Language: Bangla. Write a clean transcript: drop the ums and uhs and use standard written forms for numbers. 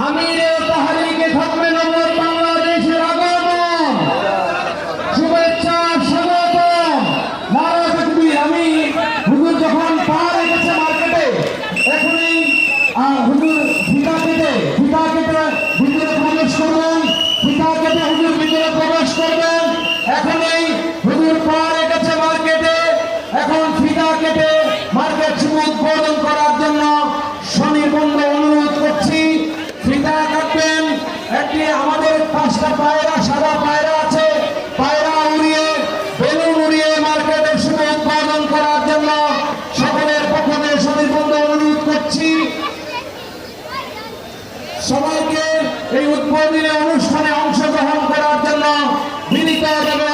আমিরে তাহরিকে খতমে নবুয়ত বাংলাদেশের আগমন, শুভেচ্ছা স্বাগতম, নারা তাকবীর। আমি হুজুর যখন পা রেখেছে মার্কেটে, এখনই হুজুর ফিতা কেটে ভিতরে প্রবেশ করবেন, ফিতা কেটে হুজুর ভিতরে প্রবেশ করবেন। এখনই হুজুর পা রেখেছে মার্কেটে, এখন ফিতা কেটে মার্কেট শুভ উদ্বোধন করার জন্য সনির্বন্ধ অনুরোধ করছি। ফিতা কাটবেন। একটি আমাদের 5টা পায়রা, সাদা পায়রা আছে, পায়রা উড়িয়ে বেলুন উড়িয়ে মার্কেটের শুভ উদ্বোধন করার জন্য সকলের পক্ষ থেকে সনির্বন্ধ অনুরোধ করছি। সবাইকে এই উদ্বোধনী অনুষ্ঠানে অংশগ্রহণ করার জন্য বিনীতভাবে